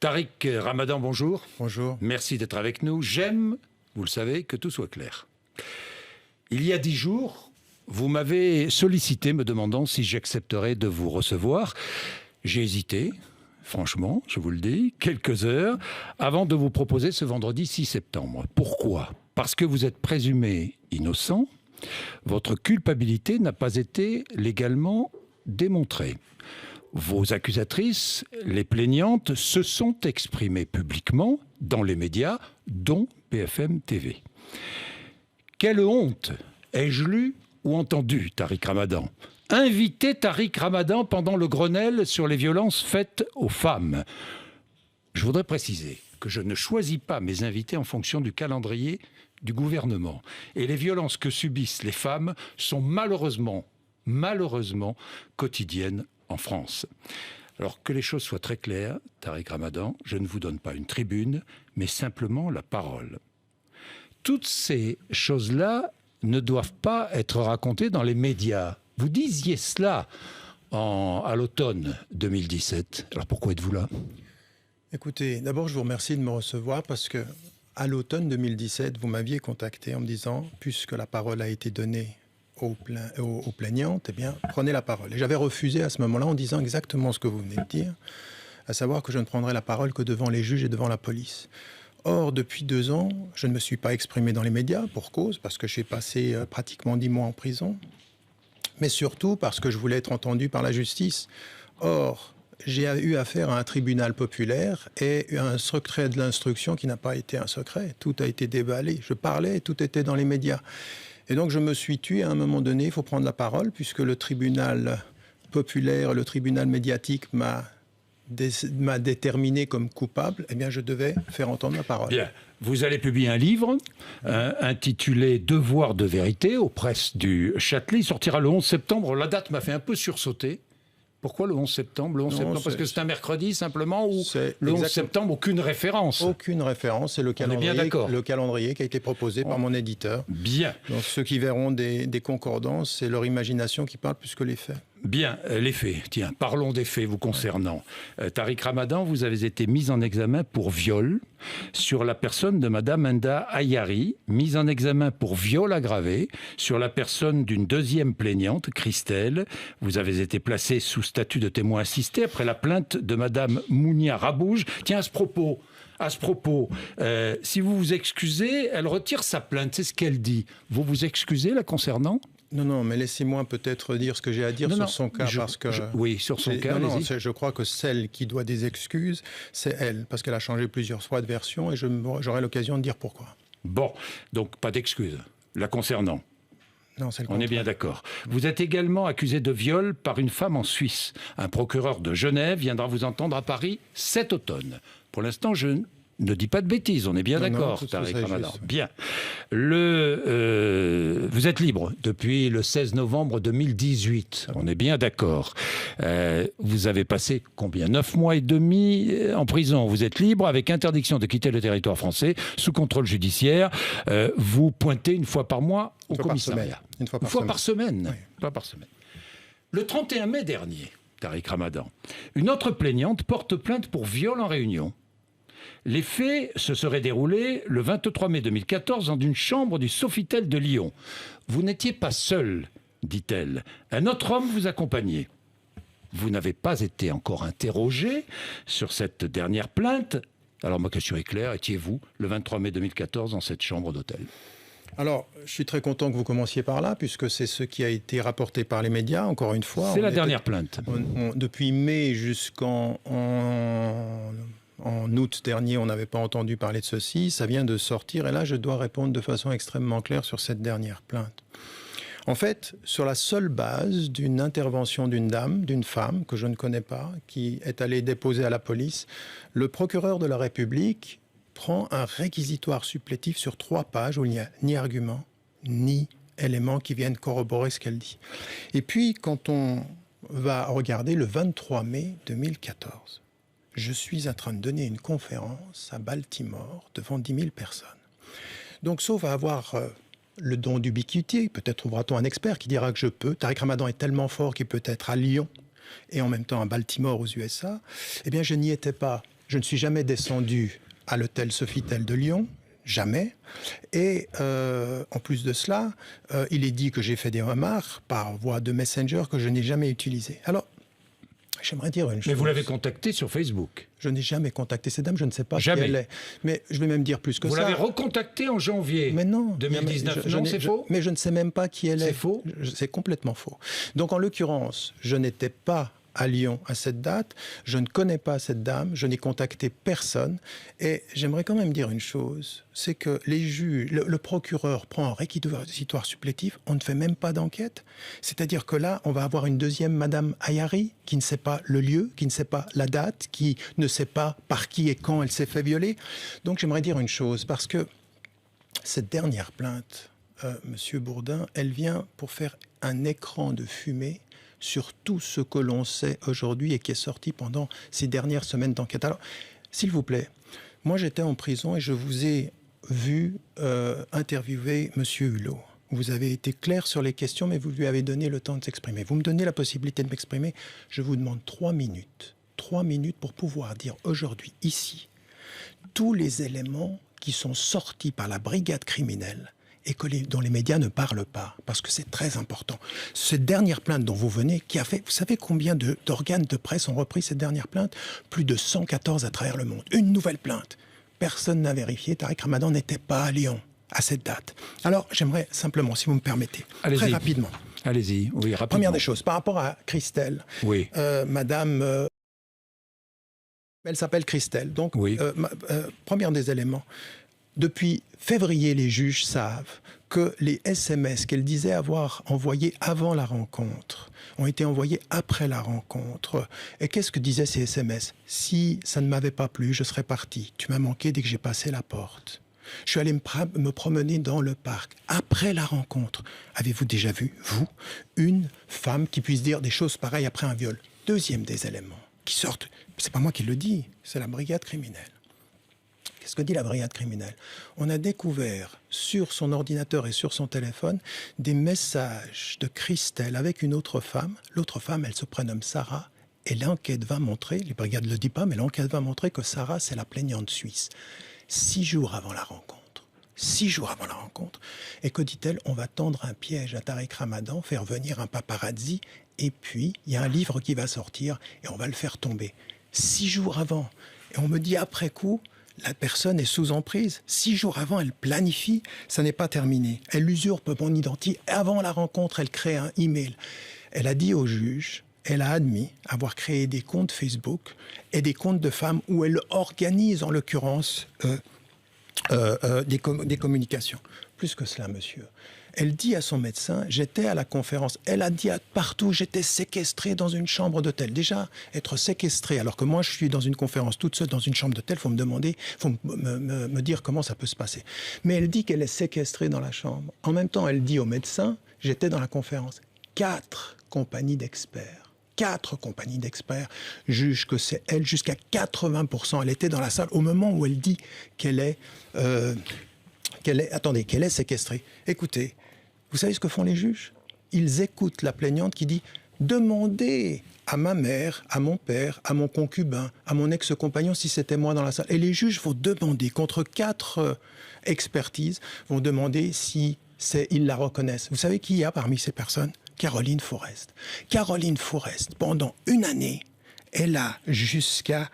Tariq Ramadan, bonjour. Bonjour. Merci d'être avec nous. J'aime, vous le savez, que tout soit clair. Il y a 10 jours, vous m'avez sollicité me demandant si j'accepterais de vous recevoir. J'ai hésité, franchement, je vous le dis, quelques heures avant de vous proposer ce vendredi 6 septembre. Pourquoi ? Parce que vous êtes présumé innocent. Votre culpabilité n'a pas été légalement démontrée. Vos accusatrices, les plaignantes, se sont exprimées publiquement dans les médias, dont BFM TV. Quelle honte ai-je lu ou entendu, Tariq Ramadan ? Inviter Tariq Ramadan pendant le Grenelle sur les violences faites aux femmes. Je voudrais préciser que je ne choisis pas mes invités en fonction du calendrier du gouvernement. Et les violences que subissent les femmes sont malheureusement quotidiennes en France. Alors que les choses soient très claires, Tariq Ramadan, je ne vous donne pas une tribune, mais simplement la parole. Toutes ces choses-là ne doivent pas être racontées dans les médias. Vous disiez cela à l'automne 2017. Alors pourquoi êtes-vous là ? Écoutez, d'abord je vous remercie de me recevoir parce que à l'automne 2017, vous m'aviez contacté en me disant, puisque la parole a été donnée aux plaignantes, eh bien, prenez la parole. Et j'avais refusé à ce moment-là en disant exactement ce que vous venez de dire, à savoir que je ne prendrai la parole que devant les juges et devant la police. Or, depuis 2 ans, je ne me suis pas exprimé dans les médias, pour cause, parce que j'ai passé pratiquement 10 mois en prison, mais surtout parce que je voulais être entendu par la justice. Or, j'ai eu affaire à un tribunal populaire et un secret de l'instruction qui n'a pas été un secret. Tout a été déballé. Je parlais, tout était dans les médias. Et donc je me suis tué à un moment donné, il faut prendre la parole, puisque le tribunal populaire, le tribunal médiatique m'a déterminé comme coupable, eh bien je devais faire entendre ma parole. Bien. Vous allez publier un livre intitulé « Devoir de vérité » aux presses du Châtelet. Il sortira le 11 septembre. La date m'a fait un peu sursauter. Pourquoi le 11 septembre ? Le 11 septembre parce que c'est un mercredi simplement, ou le 11 septembre, aucune référence ? Aucune référence, c'est le calendrier qui a été proposé par mon éditeur. Bien. Donc ceux qui verront des concordances, c'est leur imagination qui parle plus que les faits. Bien, les faits. Tiens, parlons des faits vous concernant. Tariq Ramadan, vous avez été mis en examen pour viol sur la personne de Madame Enda Ayari, mise en examen pour viol aggravé sur la personne d'une deuxième plaignante, Christelle. Vous avez été placé sous statut de témoin assisté après la plainte de Madame Mounia Rabouge. Tiens, à ce propos, si vous vous excusez, elle retire sa plainte, c'est ce qu'elle dit. Vous vous excusez la concernant ? Non, mais laissez-moi peut-être dire ce que j'ai à dire sur son cas. Oui, sur son cas, je crois que celle qui doit des excuses, c'est elle, parce qu'elle a changé plusieurs fois de version et j'aurai l'occasion de dire pourquoi. Bon, donc pas d'excuses la concernant. Non, c'est le contraire. On est bien d'accord. Vous êtes également accusé de viol par une femme en Suisse. Un procureur de Genève viendra vous entendre à Paris cet automne. Pour l'instant, je ne dis pas de bêtises, on est bien d'accord, Tariq Ramadan. Bien. Vous êtes libre depuis le 16 novembre 2018, on est bien d'accord. Vous avez passé combien ? 9 mois et demi en prison. Vous êtes libre avec interdiction de quitter le territoire français sous contrôle judiciaire. Vous pointez une fois par mois au commissariat. Une fois par semaine. Oui. Une fois par semaine. Le 31 mai dernier, Tariq Ramadan, une autre plaignante porte plainte pour viol en réunion. Les faits se seraient déroulés le 23 mai 2014 dans une chambre du Sofitel de Lyon. Vous n'étiez pas seul, dit-elle. Un autre homme vous accompagnait. Vous n'avez pas été encore interrogé sur cette dernière plainte. Alors ma question est claire, étiez-vous le 23 mai 2014 dans cette chambre d'hôtel ? Alors, je suis très content que vous commenciez par là, puisque c'est ce qui a été rapporté par les médias, encore une fois. C'est la dernière plainte. Depuis mai jusqu'en août dernier, on n'avait pas entendu parler de ceci. Ça vient de sortir, et là, je dois répondre de façon extrêmement claire sur cette dernière plainte. En fait, sur la seule base d'une intervention d'une femme, que je ne connais pas, qui est allée déposer à la police, le procureur de la République prend un réquisitoire supplétif sur 3 pages où il n'y a ni argument, ni éléments qui viennent corroborer ce qu'elle dit. Et puis, quand on va regarder le 23 mai 2014, je suis en train de donner une conférence à Baltimore devant 10 000 personnes. Donc, sauf à avoir le don d'ubiquité, peut-être trouvera-t-on un expert qui dira que je peux. Tariq Ramadan est tellement fort qu'il peut être à Lyon et en même temps à Baltimore aux USA. Eh bien, je n'y étais pas. Je ne suis jamais descendu à l'hôtel Sofitel de Lyon. Jamais. Et en plus de cela, il est dit que j'ai fait des remarques par voie de Messenger que je n'ai jamais utilisées. Alors, j'aimerais dire une chose. Mais vous l'avez contactée sur Facebook. Je n'ai jamais contacté cette dame, je ne sais pas Jamais. qui elle est. Mais je vais même dire plus que Vous ça. l'avez recontactée en janvier Mais non. 2019. Non, c'est faux. Mais je ne sais même pas qui elle est. C'est faux. C'est complètement faux. Donc en l'occurrence, je n'étais pas à Lyon à cette date, je ne connais pas cette dame, je n'ai contacté personne, et j'aimerais quand même dire une chose, c'est que les juges, le procureur prend un réquisitoire supplétif, on ne fait même pas d'enquête, c'est-à-dire que là, on va avoir une deuxième Madame Ayari, qui ne sait pas le lieu, qui ne sait pas la date, qui ne sait pas par qui et quand elle s'est fait violer. Donc j'aimerais dire une chose, parce que cette dernière plainte, Monsieur Bourdin, elle vient pour faire un écran de fumée sur tout ce que l'on sait aujourd'hui et qui est sorti pendant ces dernières semaines d'enquête. Alors, s'il vous plaît, moi j'étais en prison et je vous ai vu interviewer M. Hulot. Vous avez été clair sur les questions, mais vous lui avez donné le temps de s'exprimer. Vous me donnez la possibilité de m'exprimer. Je vous demande 3 minutes. 3 minutes pour pouvoir dire aujourd'hui, ici, tous les éléments qui sont sortis par la brigade criminelle et dont les médias ne parlent pas, parce que c'est très important. Cette dernière plainte dont vous venez, qui a fait, vous savez combien d'organes de presse ont repris cette dernière plainte? Plus de 114 à travers le monde. Une nouvelle plainte. Personne n'a vérifié. Tariq Ramadan n'était pas à Lyon à cette date. Alors, j'aimerais simplement, si vous me permettez, très rapidement. Allez-y, oui, rapidement. Première des choses, par rapport à Christelle, oui. Madame... elle s'appelle Christelle. Donc, oui. Première des éléments. Depuis février, les juges savent que les SMS qu'elle disait avoir envoyés avant la rencontre ont été envoyés après la rencontre. Et qu'est-ce que disaient ces SMS? Si ça ne m'avait pas plu, je serais parti. Tu m'as manqué dès que j'ai passé la porte. Je suis allé me promener dans le parc. Après la rencontre, avez-vous déjà vu, vous, une femme qui puisse dire des choses pareilles après un viol? Deuxième des éléments qui sortent, c'est pas moi qui le dis, c'est la brigade criminelle. Qu'est-ce que dit la brigade criminelle? On a découvert sur son ordinateur et sur son téléphone des messages de Christelle avec une autre femme. L'autre femme, elle se prénomme Sarah. Et l'enquête va montrer, les brigades ne le disent pas, mais l'enquête va montrer que Sarah, c'est la plaignante suisse. 6 jours avant la rencontre. 6 jours avant la rencontre. Et que dit-elle? On va tendre un piège à Tariq Ramadan, faire venir un paparazzi, et puis il y a un livre qui va sortir et on va le faire tomber. 6 jours avant. Et on me dit après coup, la personne est sous emprise. 6 jours avant, elle planifie, ça n'est pas terminé. Elle usurpe mon identité. Avant la rencontre, elle crée un email. Elle a dit au juge, elle a admis avoir créé des comptes Facebook et des comptes de femmes où elle organise, en l'occurrence, des communications. Plus que cela, monsieur. Elle dit à son médecin, j'étais à la conférence. Elle a dit partout, j'étais séquestrée dans une chambre d'hôtel. Déjà, être séquestrée, alors que moi je suis dans une conférence toute seule dans une chambre d'hôtel, il faut me demander, il faut me dire comment ça peut se passer. Mais elle dit qu'elle est séquestrée dans la chambre. En même temps, elle dit au médecin, j'étais dans la conférence. 4 compagnies d'experts. 4 compagnies d'experts jugent que c'est elle, jusqu'à 80%. Elle était dans la salle au moment où elle dit qu'elle est séquestrée. Écoutez, vous savez ce que font les juges? Ils écoutent la plaignante qui dit « Demandez à ma mère, à mon père, à mon concubin, à mon ex-compagnon si c'était moi dans la salle. » Et les juges vont demander, contre 4 expertises, vont demander si ils la reconnaissent. Vous savez qui y a parmi ces personnes? Caroline Forest. Caroline Forest, pendant une année, elle a jusqu'à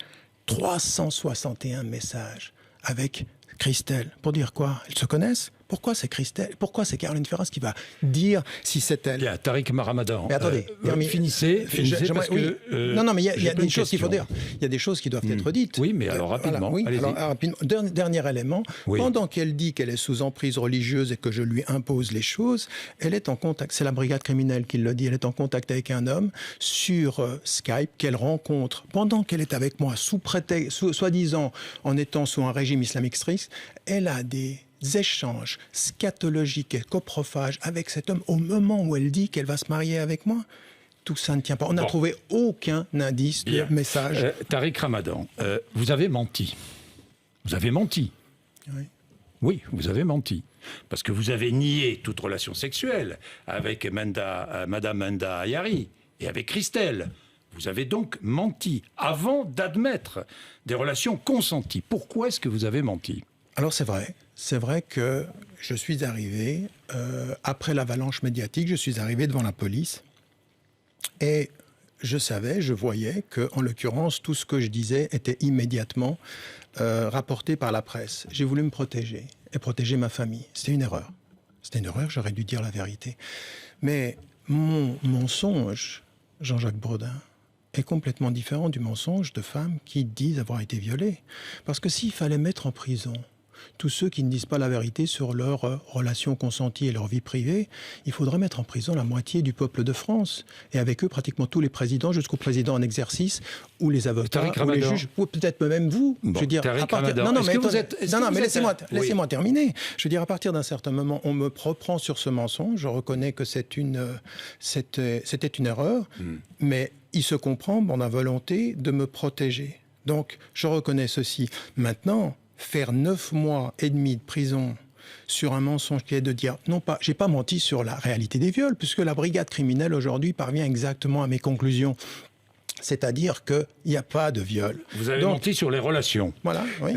361 messages avec Christelle. Pour dire quoi? Elles se connaissent? Pourquoi c'est Christelle? Pourquoi c'est Caroline Forest qui va dire si c'est elle? Il y a Tariq Ramadan. Mais attendez, finissez parce que... non, mais il y a des choses qu'il faut dire. Il y a des choses qui doivent être dites. Oui, mais alors rapidement. Voilà, alors, rapidement. Dernier élément, pendant qu'elle dit qu'elle est sous emprise religieuse et que je lui impose les choses, elle est en contact, c'est la brigade criminelle qui le dit, elle est en contact avec un homme sur Skype qu'elle rencontre pendant qu'elle est avec moi, soi-disant en étant sous un régime islamique strict. Elle a des échanges scatologiques et coprophages avec cet homme au moment où elle dit qu'elle va se marier avec moi. Tout ça ne tient pas. On n'a trouvé aucun indice de message. Tariq Ramadan, vous avez menti. Vous avez menti. Oui. Oui, vous avez menti. Parce que vous avez nié toute relation sexuelle avec Madame Menda Ayari et avec Christelle. Vous avez donc menti avant d'admettre des relations consenties. Pourquoi est-ce que vous avez menti? Alors c'est vrai que je suis arrivé, après l'avalanche médiatique, je suis arrivé devant la police et je voyais que, en l'occurrence, tout ce que je disais était immédiatement rapporté par la presse. J'ai voulu me protéger et protéger ma famille. C'était une erreur. J'aurais dû dire la vérité. Mais mon mensonge, Jean-Jacques Brodin, est complètement différent du mensonge de femmes qui disent avoir été violées. Parce que s'il fallait mettre en prison tous ceux qui ne disent pas la vérité sur leurs relations consenties et leur vie privée, il faudrait mettre en prison la moitié du peuple de France. Et avec eux, pratiquement tous les présidents, jusqu'au président en exercice, ou les avocats, ou les juges, ou peut-être même vous. Bon, je veux dire, mais laissez-moi terminer. Je veux dire, à partir d'un certain moment, on me reprend sur ce mensonge. Je reconnais que c'était une erreur, mais il se comprend dans la volonté de me protéger. Donc, je reconnais ceci. Maintenant, faire 9 mois et demi de prison sur un mensonge qui est de dire, non pas, j'ai pas menti sur la réalité des viols, puisque la brigade criminelle aujourd'hui parvient exactement à mes conclusions. C'est-à-dire qu'il n'y a pas de viol. Vous avez menti sur les relations. Voilà, oui.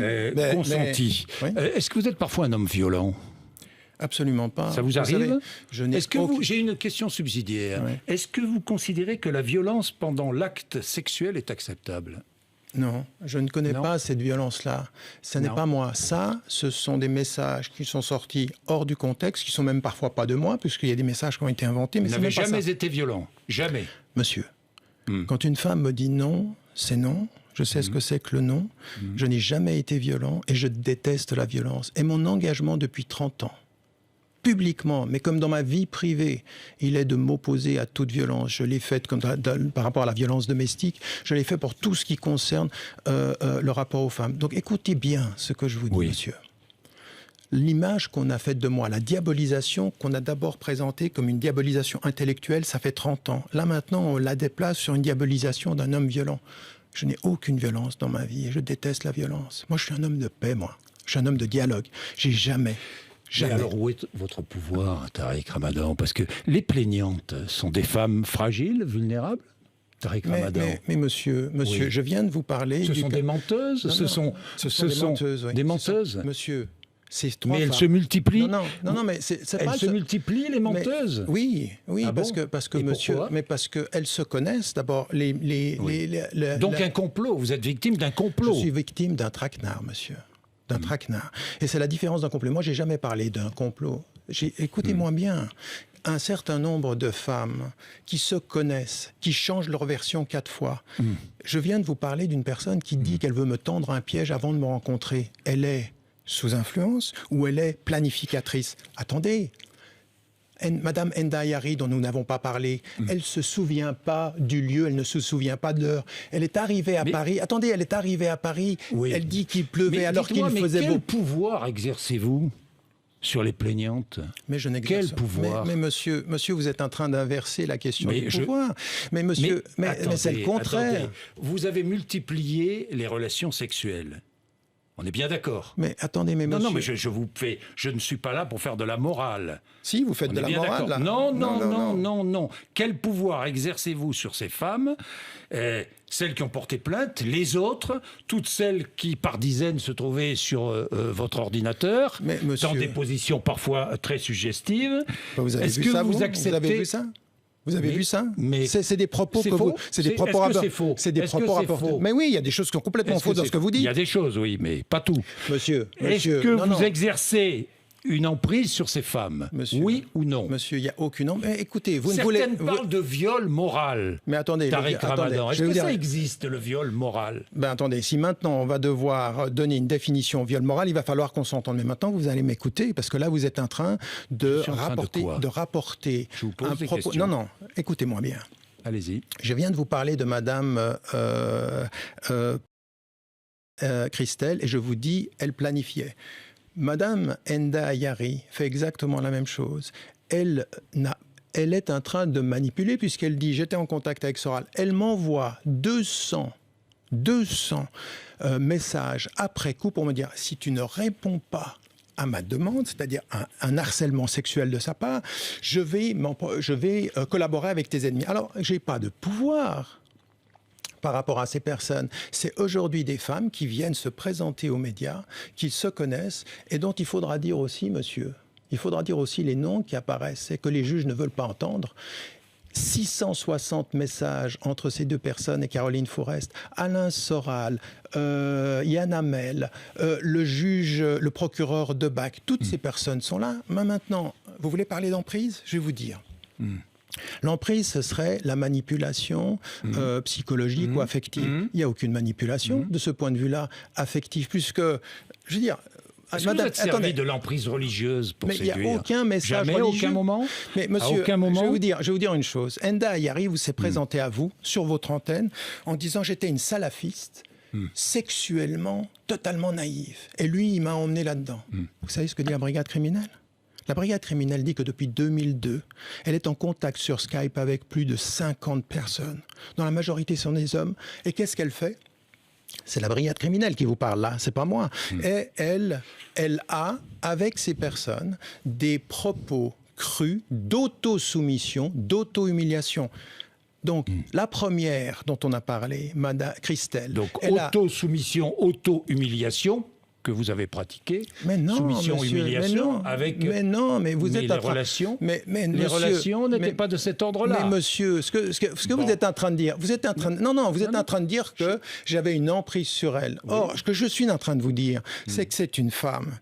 Consenties. Oui. Est-ce que vous êtes parfois un homme violent? Absolument pas. Ça vous arrive? J'ai une question subsidiaire. Oui. Est-ce que vous considérez que la violence pendant l'acte sexuel est acceptable? Non, je ne connais pas cette violence-là. Ce n'est pas moi. Ça, ce sont des messages qui sont sortis hors du contexte, qui sont même parfois pas de moi, puisqu'il y a des messages qui ont été inventés. Mais vous n'avez jamais été violent? Jamais? Monsieur, quand une femme me dit non, c'est non. Je sais ce que c'est que le non. Je n'ai jamais été violent et je déteste la violence. Et mon engagement depuis 30 ans, publiquement, mais comme dans ma vie privée, il est de m'opposer à toute violence. Je l'ai fait par rapport à la violence domestique, je l'ai fait pour tout ce qui concerne le rapport aux femmes. Donc écoutez bien ce que je vous dis, monsieur. L'image qu'on a faite de moi, la diabolisation qu'on a d'abord présentée comme une diabolisation intellectuelle, ça fait 30 ans. Là maintenant, on la déplace sur une diabolisation d'un homme violent. Je n'ai aucune violence dans ma vie et je déteste la violence. Moi, je suis un homme de paix, moi. Je suis un homme de dialogue. J'ai jamais... Mais alors, où est votre pouvoir, Tariq Ramadan? Parce que les plaignantes sont des femmes fragiles, vulnérables, Tariq Ramadan. Mais monsieur, je viens de vous parler... Ce sont des menteuses? Ce sont des menteuses. Monsieur, c'est 3 mais femmes. Elles se multiplient? Non, mais c'est elles pas... se multiplient, les menteuses? Oui, parce que Et monsieur... pourquoi? Mais parce qu'elles se connaissent, d'abord. Donc un complot, vous êtes victime d'un complot? Je suis victime d'un traquenard, monsieur. D'un traquenard. Et c'est la différence d'un complot. Moi, j'ai jamais parlé d'un complot. Écoutez-moi bien. Un certain nombre de femmes qui se connaissent, qui changent leur version 4 fois. Je viens de vous parler d'une personne qui dit qu'elle veut me tendre un piège avant de me rencontrer. Elle est sous influence ou elle est planificatrice? Attendez. Madame Enda Yari, dont nous n'avons pas parlé, elle ne se souvient pas du lieu, elle ne se souvient pas de l'heure. Elle est arrivée à Paris. Attendez, elle est arrivée à Paris. Elle dit qu'il pleuvait alors qu'il faisait beau. Quel pouvoir exercez-vous sur les plaignantes? Mais je n'exerce Quel pouvoir? Mais monsieur, vous êtes en train d'inverser la question du pouvoir. Mais monsieur, mais c'est le contraire. Attendez. Vous avez multiplié les relations sexuelles. On est bien d'accord. Mais attendez, mais monsieur... Non, mais je ne suis pas là pour faire de la morale. Si, vous faites de la morale, là. Non. Quel pouvoir exercez-vous sur ces femmes, celles qui ont porté plainte, les autres, toutes celles qui, par dizaines, se trouvaient sur votre ordinateur, dans des positions parfois très suggestives? Vous avez vu ça, vous avez vu ça? Vous avez vu ça? C'est des propos que vous... C'est des propos faux? C'est des propos rapportés. Mais oui, il y a des choses qui sont complètement fausses dans ce que vous dites. Il y a des choses, oui, mais pas tout. Monsieur, est-ce que vous exercez une emprise sur ces femmes? Oui ou non? Monsieur, il n'y a aucune emprise. Écoutez, vous ne voulez... Certaines parlent de viol moral. Mais attendez, Tariq Ramadan, est-ce que ça existe, le viol moral? Attendez, si maintenant on va devoir donner une définition au viol moral, il va falloir qu'on s'entende. Mais maintenant, vous allez m'écouter, parce que là, vous êtes en train de rapporter Je vous pose des propos... questions. Non, écoutez-moi bien. Allez-y. Je viens de vous parler de Madame Christelle, et je vous dis, elle planifiait. Madame Enda Yari fait exactement la même chose. Elle est en train de manipuler puisqu'elle dit « j'étais en contact avec Soral ». Elle m'envoie 200 messages après coup pour me dire « si tu ne réponds pas à ma demande, c'est-à-dire un harcèlement sexuel de sa part, je vais collaborer avec tes ennemis ». Alors, je n'ai pas de pouvoir. par rapport à ces personnes, c'est aujourd'hui des femmes qui viennent se présenter aux médias, qui se connaissent et dont il faudra dire aussi, monsieur, il faudra dire aussi les noms qui apparaissent et que les juges ne veulent pas entendre. 660 messages entre ces deux personnes et Caroline Fourest, Alain Soral, Yann Hamel, le procureur Debac, toutes ces personnes sont là. Mais maintenant, vous voulez parler d'emprise ? Je vais vous dire. L'emprise, ce serait la manipulation psychologique ou affective. Il n'y a aucune manipulation de ce point de vue-là, affective, puisque, je veux dire... Est-ce que vous êtes servi de l'emprise religieuse pour séduire ? Mais il n'y a aucun message religieux. religieux. Aucun moment ? Mais monsieur, aucun moment je vais vous dire une chose. Enda Ayari vous s'est présenté à vous, sur votre antenne, en disant « j'étais une salafiste, sexuellement, totalement naïve ». Et lui, il m'a emmené là-dedans. Vous savez ce que dit la brigade criminelle ? La brigade criminelle dit que depuis 2002, elle est en contact sur Skype avec plus de 50 personnes, dont la majorité sont des hommes. Et qu'est-ce qu'elle fait ? C'est la brigade criminelle qui vous parle là, c'est pas moi. Et elle a, avec ces personnes, des propos crus d'auto-soumission, d'auto-humiliation. Donc, la première dont on a parlé, Madame Christelle... Donc, auto-soumission, auto-humiliation que vous avez pratiqué, mais non, soumission, monsieur, humiliation, avec... Mais non, mais vous êtes les relations, mais les monsieur, relations n'étaient pas de cet ordre-là. Mais monsieur, ce que vous êtes en train de dire, vous êtes en train de dire que j'avais une emprise sur elle. Oui. Or, ce que je suis en train de vous dire, c'est que c'est une femme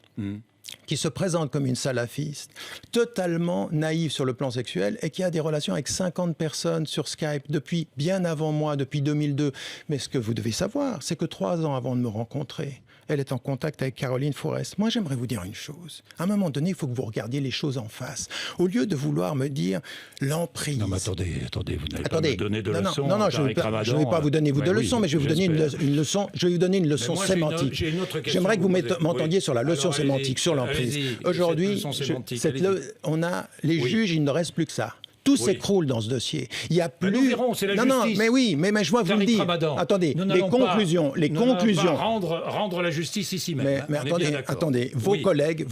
qui se présente comme une salafiste, totalement naïve sur le plan sexuel et qui a des relations avec 50 personnes sur Skype depuis bien avant moi, depuis 2002. Mais ce que vous devez savoir, c'est que 3 ans avant de me rencontrer, elle est en contact avec Caroline Fourest. Moi, j'aimerais vous dire une chose. À un moment donné, il faut que vous regardiez les choses en face. Au lieu de vouloir me dire l'emprise... Non, mais attendez, vous n'allez pas me donner de leçons. Non, je ne vais pas vous donner de leçons, mais je vais vous donner une leçon. Je vais vous donner une leçon sémantique. J'aimerais que vous m'entendiez sur la leçon sémantique, sur l'emprise. Aujourd'hui, on a les juges, il ne reste plus que ça. Tout s'écroule dans ce dossier. Il y a plus. Nous verrons, c'est la justice. Non, mais oui, mais je vois vous le dire. Attendez, les conclusions. Rendre la justice ici même. Mais attendez, vos collègues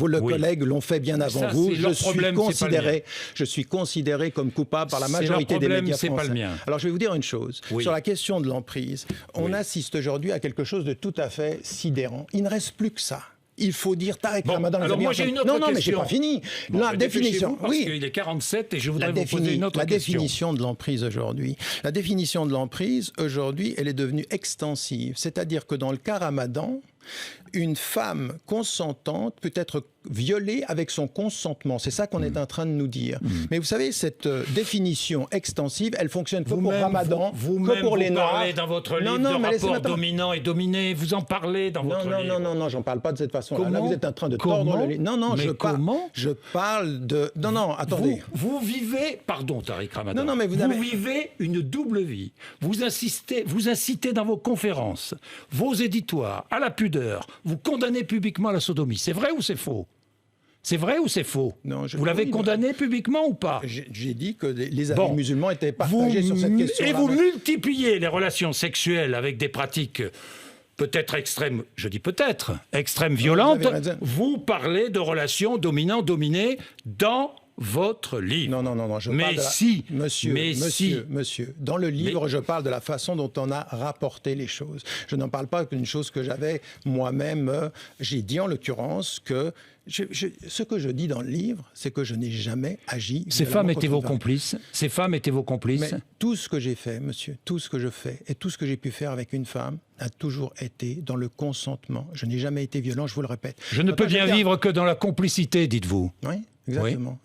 l'ont fait bien avant vous. Je suis considéré comme coupable par la majorité des médias français. C'est pas le mien. Alors je vais vous dire une chose. Sur la question de l'emprise, on assiste aujourd'hui à quelque chose de tout à fait sidérant. Il ne reste plus que ça. Il faut dire Tariq Ramadan. Alors moi j'ai une autre question. Non, mais j'ai pas fini. La définition, parce qu'il est 47 et je voudrais vous poser une autre question. La définition de l'emprise aujourd'hui. La définition de l'emprise aujourd'hui, elle est devenue extensive. C'est-à-dire que dans le cas Ramadan, une femme consentante peut être violée avec son consentement. C'est ça qu'on est en train de nous dire. Mais vous savez, cette définition extensive, elle fonctionne que pour Ramadan, que pour les Noirs. Vous parlez dans votre livre de rapport dominant et dominé. Vous en parlez dans votre livre. Non, j'en parle pas de cette façon-là. Là, vous êtes en train de tordre le livre. Non, je parle de... Non, attendez. Vous vivez... Pardon, Tariq Ramadan. Non, mais vous vivez une double vie. Vous incitez dans vos conférences, vos éditoires, à la pudeur. Vous condamnez publiquement la sodomie. C'est vrai ou c'est faux ? C'est vrai ou c'est faux ? Vous l'avez condamné publiquement ou pas ? J'ai dit que les avis musulmans étaient partagés sur cette question-là. Et vous multipliez les relations sexuelles avec des pratiques peut-être extrêmes, je dis peut-être, extrêmes violentes. Vous parlez de relations dominant-dominé dans votre livre. Non, je parle Monsieur, dans le livre, je parle de la façon dont on a rapporté les choses. Je n'en parle pas d'une chose que j'avais moi-même. J'ai dit en l'occurrence que ce que je dis dans le livre, c'est que je n'ai jamais agi. Ces femmes étaient vos complices. Ces femmes étaient vos complices. Mais tout ce que j'ai fait, monsieur, tout ce que je fais et tout ce que j'ai pu faire avec une femme a toujours été dans le consentement. Je n'ai jamais été violent, je vous le répète. Je ne peux bien vivre que dans la complicité, dites-vous. Oui. Exactement.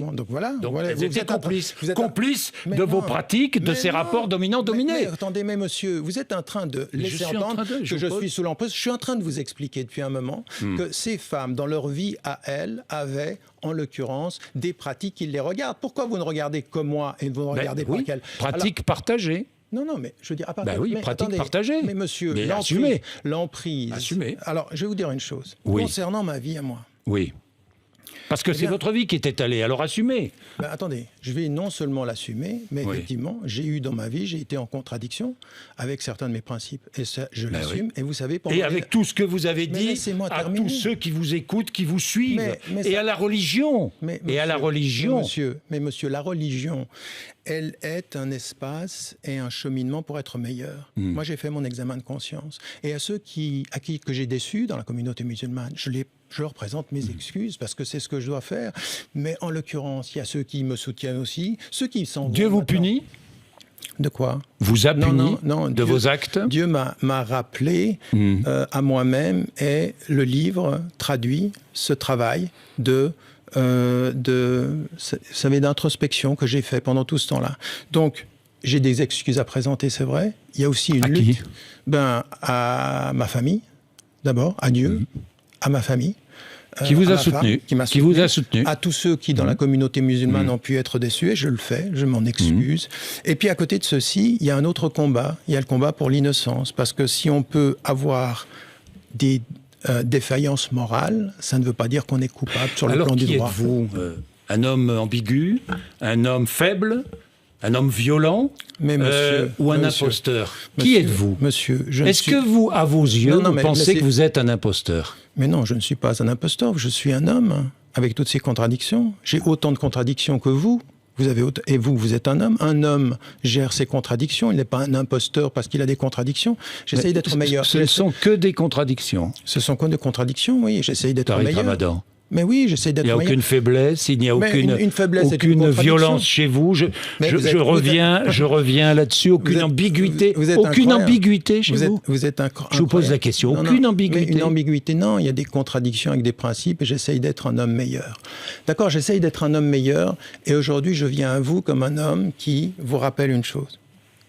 Oui. Donc voilà. Vous êtes complice de vos pratiques, de ces rapports dominants-dominés. Mais attendez, monsieur, vous êtes en train de laisser entendre que je suis sous l'emprise. Je suis en train de vous expliquer depuis un moment que ces femmes, dans leur vie à elles, avaient, en l'occurrence, des pratiques qui les regardent. Pourquoi vous ne regardez que moi et vous ne regardez pas qu'elles ? Pratiques partagées. Non, mais je veux dire... pratique partagée. Mais monsieur, l'emprise... Assumez. Alors, je vais vous dire une chose. Concernant ma vie à moi. Oui. Parce que c'est votre vie qui est étalée, alors assumez. Attendez, je vais non seulement l'assumer, mais effectivement, j'ai été en contradiction avec certains de mes principes. Et ça, je l'assume. Et vous savez... Et avec tout ce que vous avez dit à tous ceux qui vous écoutent, qui vous suivent, et à la religion. Monsieur, la religion, elle est un espace et un cheminement pour être meilleur. Moi, j'ai fait mon examen de conscience. Et à ceux que j'ai déçus dans la communauté musulmane, je leur présente mes excuses parce que c'est ce que je dois faire. Mais en l'occurrence, il y a ceux qui me soutiennent aussi, ceux qui s'en vont. Dieu vous punit ? De quoi ? Vous a puni de Dieu, vos actes ? Dieu m'a rappelé à moi-même, et le livre traduit ce travail d'introspection que j'ai fait pendant tout ce temps-là. Donc, j'ai des excuses à présenter, c'est vrai. Il y a aussi une lutte. À ma famille, d'abord, à Dieu, à ma famille. Qui vous a soutenu. Qui vous a soutenu. À tous ceux qui, dans la communauté musulmane, ont pu être déçus, et je le fais, je m'en excuse. Et puis, à côté de ceci, il y a un autre combat. Il y a le combat pour l'innocence. Parce que si on peut avoir des défaillance morale, ça ne veut pas dire qu'on est coupable sur le plan du droit. Alors, qui êtes-vous ? Un homme ambigu ? Un homme faible ? Un homme violent ? Ou un imposteur ? Qui êtes-vous ? Monsieur, est-ce que vous, à vos yeux, vous pensez que vous êtes un imposteur ? Mais non, je ne suis pas un imposteur. Je suis un homme, avec toutes ces contradictions. J'ai autant de contradictions que vous. Et vous êtes un homme. Un homme gère ses contradictions. Il n'est pas un imposteur parce qu'il a des contradictions. J'essaye d'être meilleur. Ce ne sont que des contradictions. Ce sont que des contradictions, oui. J'essaye d'être Tariq meilleur. Ramadan. Mais oui, j'essaie d'être meilleur. Il n'y a aucune faiblesse, il n'y a aucune violence chez vous. Je reviens là-dessus. Aucune ambiguïté. Aucune ambiguïté chez vous. Je vous pose la question. Aucune ambiguïté. Une ambiguïté, non. Il y a des contradictions avec des principes et j'essaye d'être un homme meilleur. D'accord, j'essaye d'être un homme meilleur et aujourd'hui, je viens à vous comme un homme qui vous rappelle une chose.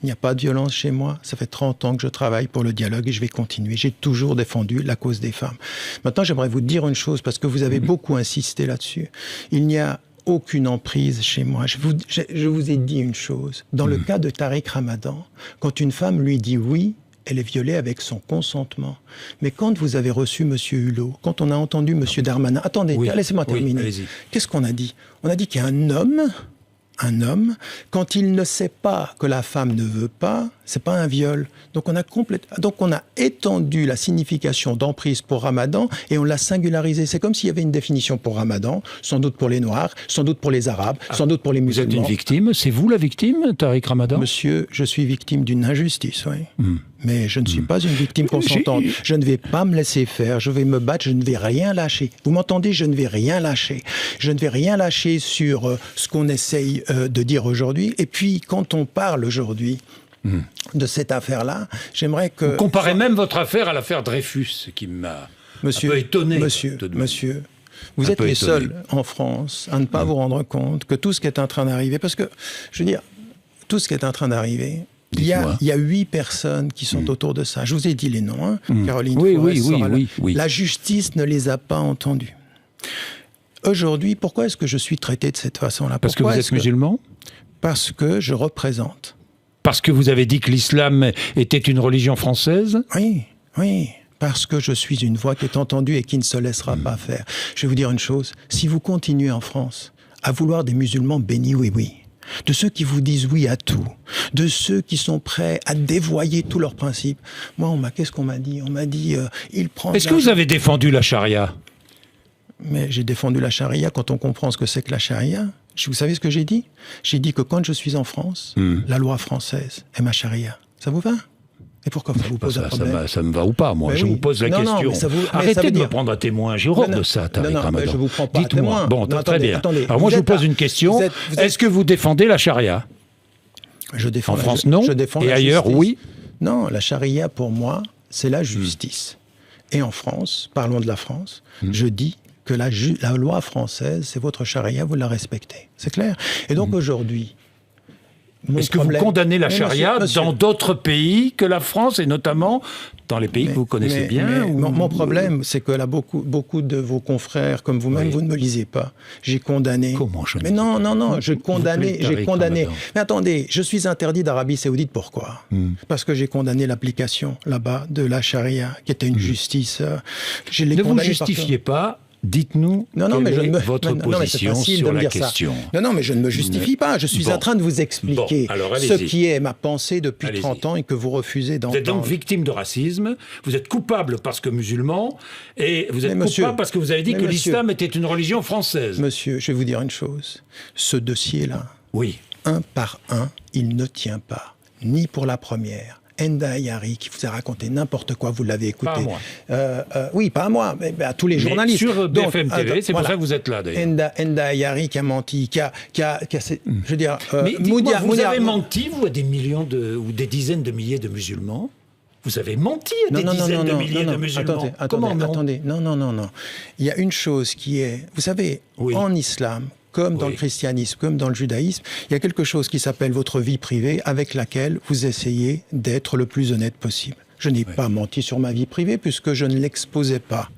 Il n'y a pas de violence chez moi. Ça fait 30 ans que je travaille pour le dialogue et je vais continuer. J'ai toujours défendu la cause des femmes. Maintenant, j'aimerais vous dire une chose parce que vous avez beaucoup insisté là-dessus. Il n'y a aucune emprise chez moi. Je vous ai dit une chose. Dans le cas de Tariq Ramadan, quand une femme lui dit oui, elle est violée avec son consentement. Mais quand vous avez reçu M. Hulot, quand on a entendu M. Darmanin... Attendez, laissez-moi terminer. Qu'est-ce qu'on a dit ? On a dit qu'il y a un homme, quand il ne sait pas que la femme ne veut pas, c'est pas un viol. Donc on a étendu la signification d'emprise pour Ramadan et on l'a singularisé. C'est comme s'il y avait une définition pour Ramadan, sans doute pour les Noirs, sans doute pour les Arabes, sans doute pour les musulmans. Vous êtes une victime ? C'est vous la victime, Tariq Ramadan ? Monsieur, je suis victime d'une injustice, oui. Mais je ne suis pas une victime consentante. Je ne vais pas me laisser faire. Je vais me battre. Je ne vais rien lâcher. Vous m'entendez ? Je ne vais rien lâcher. Je ne vais rien lâcher sur ce qu'on essaye de dire aujourd'hui. Et puis, quand on parle aujourd'hui de cette affaire-là, j'aimerais que... Vous comparez même votre affaire à l'affaire Dreyfus, ce qui m'a un peu étonné. Monsieur, vous êtes les seuls en France à ne pas vous rendre compte que tout ce qui est en train d'arriver... Parce que, je veux dire, tout ce qui est en train d'arriver... Il y a 8 personnes qui sont autour de ça. Je vous ai dit les noms. Hein. Caroline Oui. La justice ne les a pas entendus. Aujourd'hui, pourquoi est-ce que je suis traité de cette façon-là ? Parce que vous êtes musulman ? Parce que je représente. Parce que vous avez dit que l'islam était une religion française ? Oui. Parce que je suis une voix qui est entendue et qui ne se laissera pas faire. Je vais vous dire une chose. Si vous continuez en France à vouloir des musulmans bénis, de ceux qui vous disent oui à tout, de ceux qui sont prêts à dévoyer tous leurs principes. Moi, qu'est-ce qu'on m'a dit ? On m'a dit, il prend... Est-ce que vous avez défendu la charia ? Mais j'ai défendu la charia quand on comprend ce que c'est que la charia. Vous savez ce que j'ai dit ? J'ai dit que quand je suis en France, la loi française est ma charia. Ça vous va ? Et pourquoi ça vous pose un problème ? Ça me va ou pas, moi. Je vous pose la question. Arrêtez de me prendre à témoin. J'ai horreur de ça, Tariq Ramadan. Je vous prends pas à témoin. Bon, très bien. Alors moi, je vous pose une question. Est-ce que vous défendez la charia ? Je défends en France, non. Et ailleurs, oui. Non, la charia, pour moi, c'est la justice. Et en France, parlons de la France, je dis que la loi française, c'est votre charia, vous la respectez. C'est clair ? Et donc aujourd'hui... Est-ce que vous condamnez la charia dans d'autres pays que la France, et notamment dans les pays que vous connaissez bien Mon problème, c'est que là, beaucoup de vos confrères, comme vous-même, vous ne me lisez pas. J'ai condamné... Comment je Mais non, j'ai condamné... Mais attendez, je suis interdit d'Arabie Saoudite, pourquoi ? Parce que j'ai condamné l'application, là-bas, de la charia, qui était une justice... Ne vous justifiez pas. Dites-nous quelle est votre position sur la question. Non, mais je ne me justifie pas. Je suis en train de vous expliquer ce qui est ma pensée depuis 30 ans et que vous refusez d'entendre. Vous êtes donc victime de racisme, vous êtes coupable parce que musulman, et vous êtes coupable parce que vous avez dit que l'islam était une religion française. Monsieur, je vais vous dire une chose. Ce dossier-là, un par un, il ne tient pas. Ni pour la première. Enda Ayari, qui vous a raconté n'importe quoi, vous l'avez écouté. Pas à moi. Oui, pas à moi, mais à tous les journalistes. Sur BFM TV, c'est pour ça que vous êtes là, d'ailleurs. Enda Ayari qui a menti, je veux dire... mais dites-moi, vous avez menti, vous, à des millions ou des dizaines de milliers de musulmans? Vous avez menti à des dizaines de milliers de musulmans. Attendez, non. Il y a une chose qui est... Vous savez, en islam... comme dans le christianisme, comme dans le judaïsme, il y a quelque chose qui s'appelle votre vie privée avec laquelle vous essayez d'être le plus honnête possible. Je n'ai pas menti sur ma vie privée puisque je ne l'exposais pas.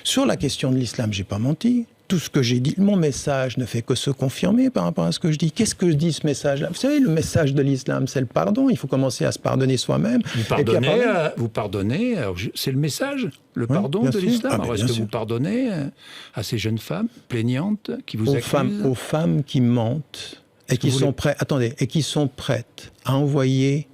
Sur la question de l'islam, je n'ai pas menti. Tout ce que j'ai dit, mon message ne fait que se confirmer par rapport à ce que je dis. Qu'est-ce que dit ce message-là? Vous savez, le message de l'islam, c'est le pardon. Il faut commencer à se pardonner soi-même. Vous pardonnez, c'est le message, le pardon de l'islam. Alors, est-ce que vous pardonnez à ces jeunes femmes plaignantes qui vous accusent? Aux femmes qui mentent et qui sont prêtes, et qui sont prêtes à envoyer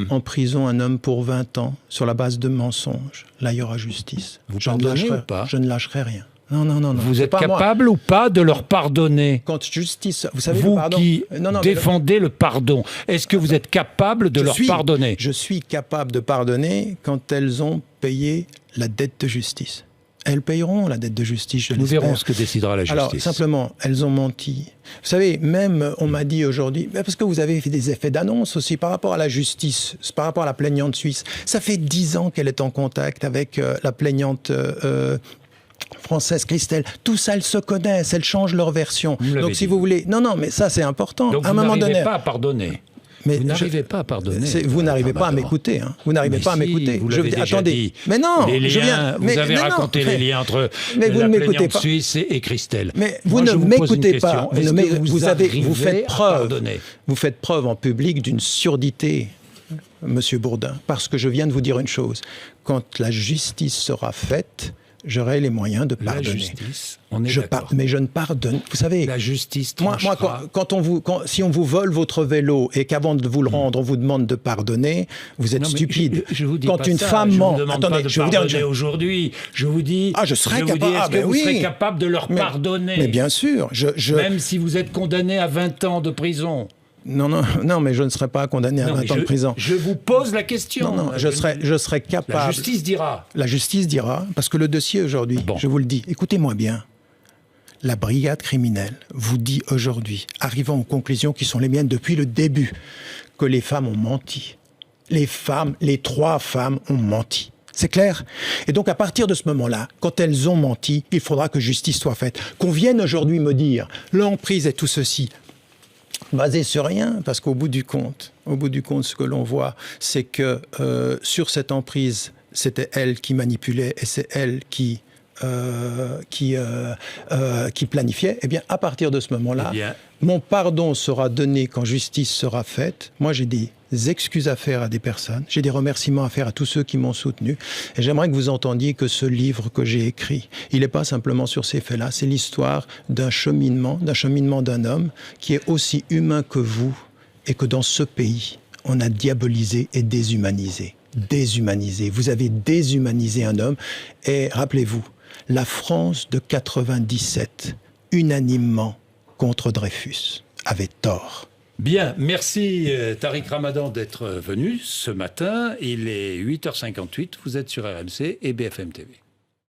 en prison un homme pour 20 ans sur la base de mensonges. Là, il y aura justice. Vous pardonnez ou pas? Je ne lâcherai rien. Non. Vous êtes capable ou pas de leur pardonner? Quand justice, vous savez, vous le pardon, qui défendez le pardon, est-ce que vous êtes capable de leur pardonner? Je suis capable de pardonner quand elles ont payé la dette de justice. Elles payeront la dette de justice, je l'espère. Nous verrons ce que décidera la justice. Alors, simplement, elles ont menti. Vous savez, même, on m'a dit aujourd'hui, parce que vous avez fait des effets d'annonce aussi par rapport à la justice, par rapport à la plaignante suisse. Ça fait 10 ans qu'elle est en contact avec la plaignante française Christelle. Tout ça, elles se connaissent, elles changent leur version. Donc, si vous voulez... Non, mais ça, c'est important. Donc, à un moment donné, pas à pardonner. Mais vous n'arrivez pas à pardonner. Vous n'arrivez pas à m'écouter. Hein. Vous n'arrivez pas à m'écouter. Vous l'avez déjà dit. Mais non, vous avez raconté les liens entre la plaignante suisse et Christelle. Mais vous ne m'écoutez pas. Vous faites preuve en public d'une surdité, Monsieur Bourdin, parce que je viens de vous dire une chose. Quand la justice sera faite, j'aurai les moyens de pardonner. La justice, on est d'accord. Mais je ne pardonne. Vous savez, la justice tranchera. Moi, si on vous vole votre vélo et qu'avant de vous le rendre, on vous demande de pardonner, vous êtes stupide. Je vous dis quand pas une ça. femme ment, Attendez, je vous dis aujourd'hui. Je vous dis. Je serais capable. Est-ce que vous serez capable de leur pardonner? Mais bien sûr. Même si vous êtes condamné à 20 ans de prison. Non, mais je ne serai pas condamné à 20 ans de prison. Je vous pose la question. Non, je serai capable. La justice dira. La justice dira, parce que le dossier aujourd'hui, je vous le dis, écoutez-moi bien, la brigade criminelle vous dit aujourd'hui, arrivant aux conclusions qui sont les miennes depuis le début, que les femmes ont menti. Les 3 femmes ont menti. C'est clair? Et donc, à partir de ce moment-là, quand elles ont menti, il faudra que justice soit faite. Qu'on vienne aujourd'hui me dire l'emprise et tout ceci, basé sur rien, parce qu'au bout du compte, ce que l'on voit, c'est que sur cette emprise, c'était elle qui manipulait et c'est elle qui planifiait. Eh bien, à partir de ce moment-là, mon pardon sera donné quand justice sera faite. Moi, j'ai des excuses à faire à des personnes. J'ai des remerciements à faire à tous ceux qui m'ont soutenu. Et j'aimerais que vous entendiez que ce livre que j'ai écrit, il n'est pas simplement sur ces faits-là. C'est l'histoire d'un cheminement d'un homme qui est aussi humain que vous et que dans ce pays, on a diabolisé et déshumanisé. Vous avez déshumanisé un homme. Et rappelez-vous, la France de 97, unanimement contre Dreyfus, avait tort. Bien, merci Tariq Ramadan d'être venu ce matin. Il est 8h58, vous êtes sur RMC et BFM TV.